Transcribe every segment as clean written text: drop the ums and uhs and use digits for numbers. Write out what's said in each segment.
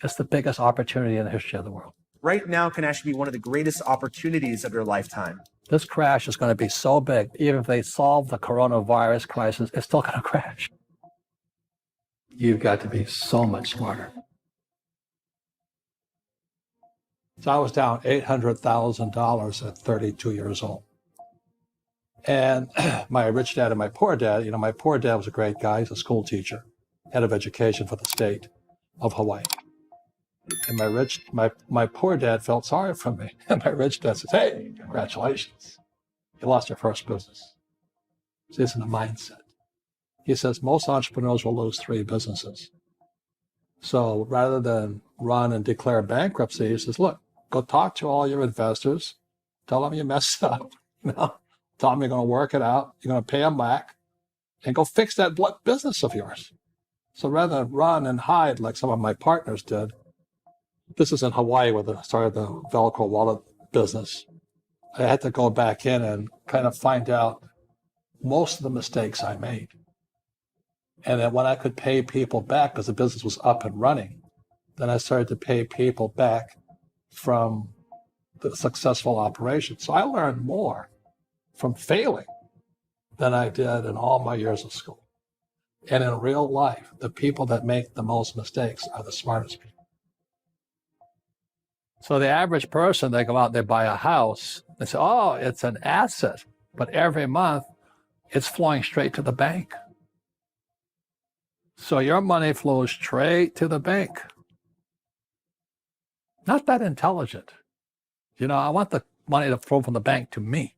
It's the biggest opportunity in the history of the world. Right now can actually be one of the greatest opportunities of your lifetime. This crash is going to be so big, even if they solve the coronavirus crisis, it's still going to crash. You've got to be so much smarter. So I was down $800,000 at 32 years old. And my rich dad and my poor dad, my poor dad was a great guy. He's a school teacher, head of education for the state of Hawaii. And my poor dad felt sorry for me. And my rich dad says, hey, congratulations. You lost your first business. So it's in a mindset. He says most entrepreneurs will lose 3 businesses. So rather than run and declare bankruptcy, he says, look, go talk to all your investors. Tell them you messed up. Tell them you're going to work it out. You're going to pay them back. And go fix that business of yours. So rather than run and hide like some of my partners did, this is in Hawaii where I started the Velcro wallet business. I had to go back in and kind of find out most of the mistakes I made. And then when I could pay people back, because the business was up and running, then I started to pay people back from the successful operation. So I learned more from failing than I did in all my years of school. And in real life, the people that make the most mistakes are the smartest people. So the average person, they go out and they buy a house. They say, oh, it's an asset. But every month, it's flowing straight to the bank. So your money flows straight to the bank. Not that intelligent. I want the money to flow from the bank to me.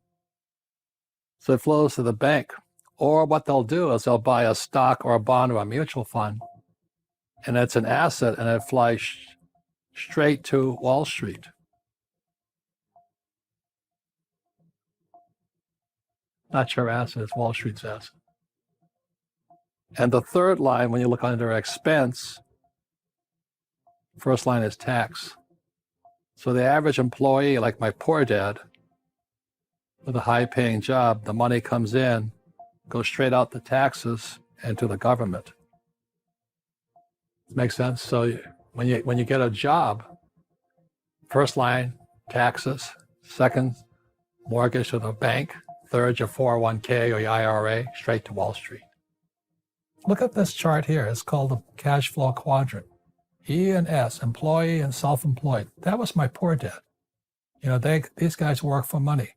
So it flows to the bank. Or what they'll do is they'll buy a stock or a bond or a mutual fund, and it's an asset, and it flies straight to Wall Street. Not your asset, it's Wall Street's asset. And the third line, when you look under expense, first line is tax. So the average employee, like my poor dad, with a high-paying job, the money comes in, goes straight out the taxes and to the government. Makes sense? So when you get a job, first line, taxes. Second, mortgage to the bank. Third, your 401k or your IRA, straight to Wall Street. Look at this chart here. It's called the cash flow quadrant. E and S, employee and self-employed. That was my poor dad. These guys work for money.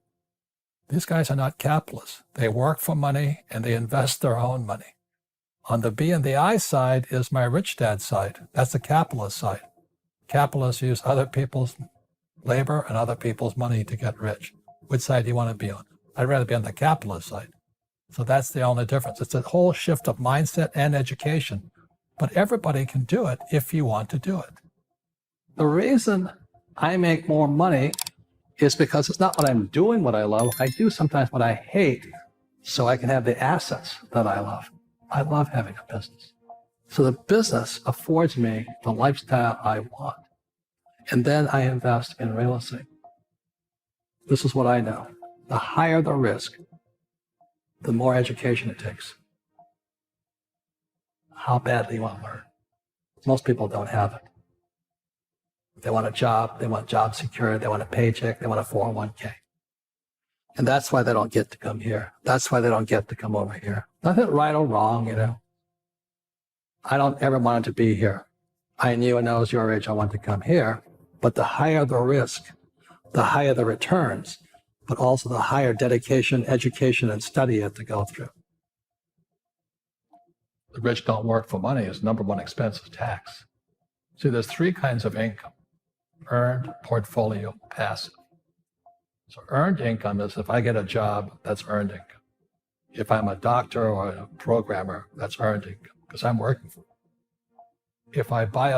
These guys are not capitalists. They work for money and they invest their own money. On the B and the I side is my rich dad side. That's the capitalist side. Capitalists use other people's labor and other people's money to get rich. Which side do you want to be on? I'd rather be on the capitalist side. So that's the only difference. It's a whole shift of mindset and education. But everybody can do it if you want to do it. The reason I make more money is because it's not what I'm doing what I love. I do sometimes what I hate so I can have the assets that I love. I love having a business. So the business affords me the lifestyle I want. And then I invest in real estate. This is what I know. The higher the risk, the more education it takes. How badly you want to learn. Most people don't have it. They want a job, they want job security, they want a paycheck, they want a 401k. And that's why they don't get to come here. That's why they don't get to come over here. Nothing right or wrong, I don't ever want to be here. I knew when I was your age I wanted to come here, but the higher the risk, the higher the returns, but also the higher dedication, education, and study you have to go through. The rich don't work for money. Its number one expense is tax. See, there's 3 kinds of income: earned, portfolio, passive. So earned income is if I get a job, that's earned income. If I'm a doctor or a programmer, that's earned income because I'm working for it. If I buy,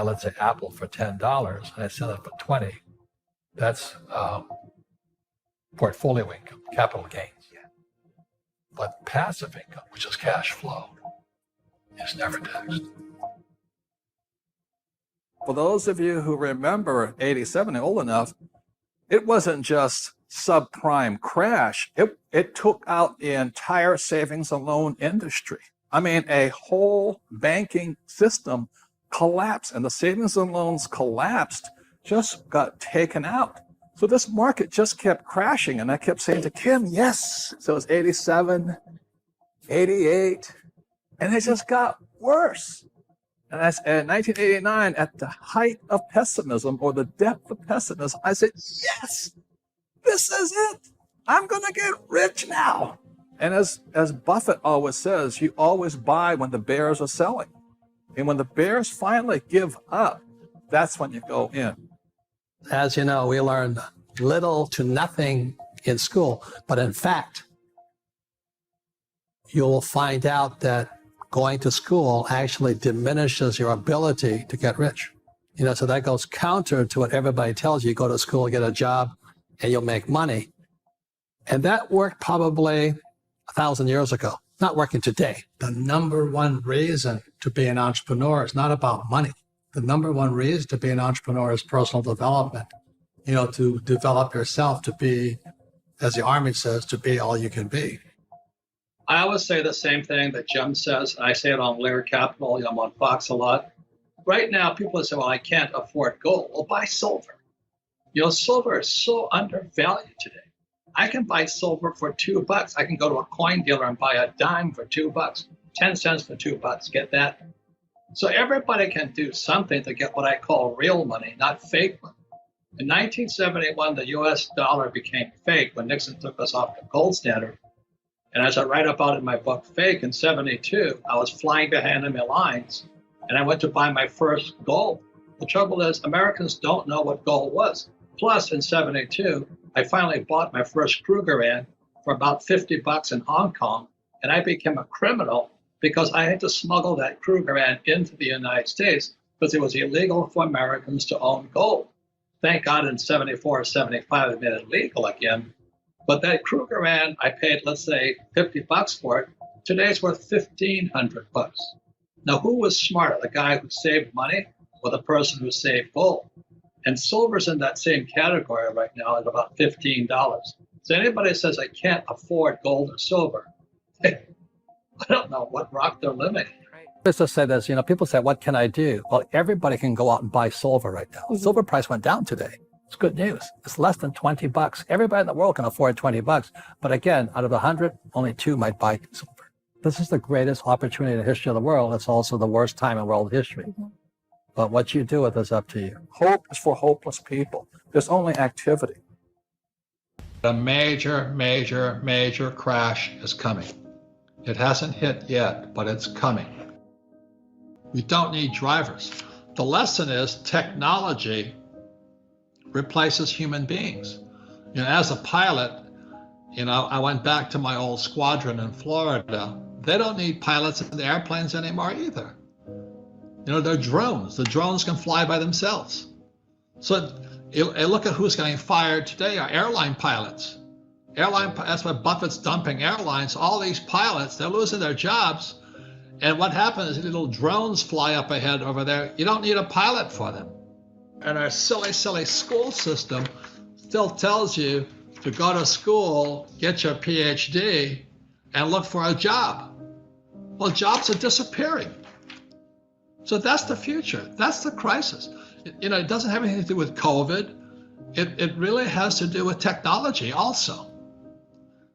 let's say, Apple for $10 and I sell it for $20, that's portfolio income, capital gains. But passive income, which is cash flow, is never taxed. For those of you who remember 87 and old enough, it wasn't just subprime crash. It took out the entire savings and loan industry. I mean, a whole banking system collapsed, and the savings and loans collapsed, just got taken out. So this market just kept crashing, and I kept saying to Kim, yes. So it was 87, 88, and it just got worse. And in 1989, at the height of pessimism or the depth of pessimism, I said, yes, this is it. I'm going to get rich now. And as Buffett always says, you always buy when the bears are selling. And when the bears finally give up, that's when you go in. As you know, we learned little to nothing in school, but in fact, you'll find out that going to school actually diminishes your ability to get rich. So that goes counter to what everybody tells you. Go to school, get a job, and you'll make money. And that worked probably 1,000 years ago, not working today. The number one reason to be an entrepreneur is not about money. The number one reason to be an entrepreneur is personal development. To develop yourself to be, as the Army says, to be all you can be. I always say the same thing that Jim says. I say it on Laird Capital. I'm on Fox a lot. Right now, people say, well, I can't afford gold. Well, buy silver. Silver is so undervalued today. I can buy silver for $2. I can go to a coin dealer and buy a dime for $2, 10 cents for $2. Get that? So everybody can do something to get what I call real money, not fake money. In 1971, the US dollar became fake when Nixon took us off the gold standard. And as I write about in my book, Fake, in 72, I was flying behind enemy lines, and I went to buy my first gold. The trouble is, Americans don't know what gold was. Plus, in 72, I finally bought my first Krugerrand for about $50 in Hong Kong, and I became a criminal because I had to smuggle that Krugerrand into the United States because it was illegal for Americans to own gold. Thank God in 74 or 75, they made it legal again. But that Krugerrand, I paid, let's say, $50 for it. Today it's worth $1,500. Now, who was smarter, the guy who saved money or the person who saved gold? And silver's in that same category right now at about $15. So anybody says, I can't afford gold or silver, I don't know what rock they're living. Just to say this, people say, what can I do? Well, everybody can go out and buy silver right now. Silver price went down today. It's good news. It's less than $20. Everybody in the world can afford $20. But again, out of 100, only 2 might buy silver. This is the greatest opportunity in the history of the world. It's also the worst time in world history. But what you do with it is up to you. Hope is for hopeless people. There's only activity. A major, major, major crash is coming. It hasn't hit yet, but it's coming. We don't need drivers. The lesson is technology replaces human beings. As a pilot, I went back to my old squadron in Florida. They don't need pilots in the airplanes anymore either. They're drones. The drones can fly by themselves. So look at who's getting fired today are airline pilots. That's why Buffett's dumping airlines. All these pilots, they're losing their jobs. And what happens is little drones fly up ahead over there. You don't need a pilot for them. And our silly, silly school system still tells you to go to school, get your PhD, and look for a job. Well, jobs are disappearing. So that's the future. That's the crisis. It doesn't have anything to do with COVID. It really has to do with technology also.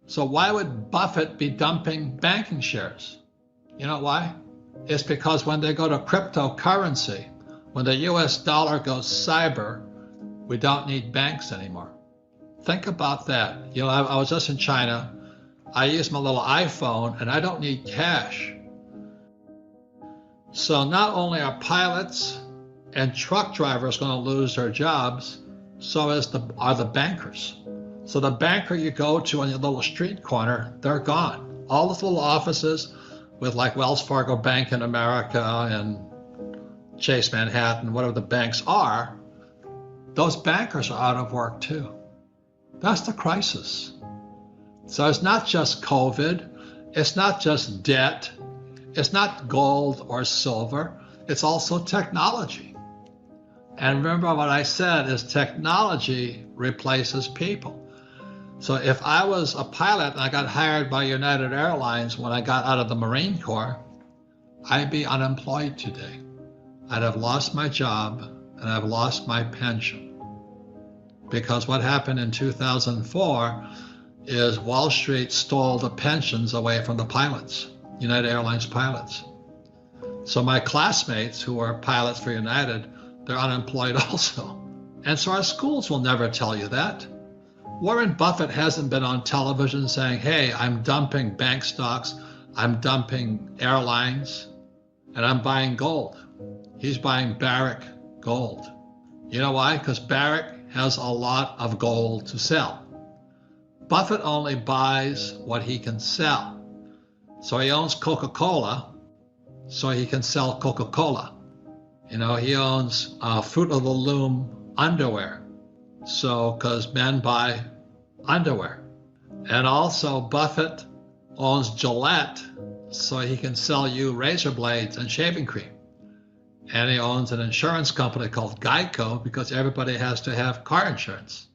So why would Buffett be dumping banking shares? You know why? It's because when they go to cryptocurrency, when the US dollar goes cyber, we don't need banks anymore. Think about that. I was just in China. I use my little iPhone and I don't need cash. So not only are pilots and truck drivers going to lose their jobs, so are the bankers. So the banker you go to on your little street corner, they're gone. All those little offices with like Wells Fargo Bank in America and Chase Manhattan, whatever the banks are, those bankers are out of work too. That's the crisis. So it's not just COVID, it's not just debt, it's not gold or silver, it's also technology. And remember what I said is technology replaces people. So if I was a pilot and I got hired by United Airlines when I got out of the Marine Corps, I'd be unemployed today. I'd have lost my job and I've lost my pension. Because what happened in 2004 is Wall Street stole the pensions away from the pilots, United Airlines pilots. So my classmates who are pilots for United, they're unemployed also. And so our schools will never tell you that. Warren Buffett hasn't been on television saying, hey, I'm dumping bank stocks, I'm dumping airlines, and I'm buying gold. He's buying Barrick gold. You know why? Because Barrick has a lot of gold to sell. Buffett only buys what he can sell. So he owns Coca-Cola, so he can sell Coca-Cola. You know, he owns Fruit of the Loom underwear. So, because men buy underwear. And also Buffett owns Gillette, so he can sell you razor blades and shaving cream. And he owns an insurance company called Geico because everybody has to have car insurance.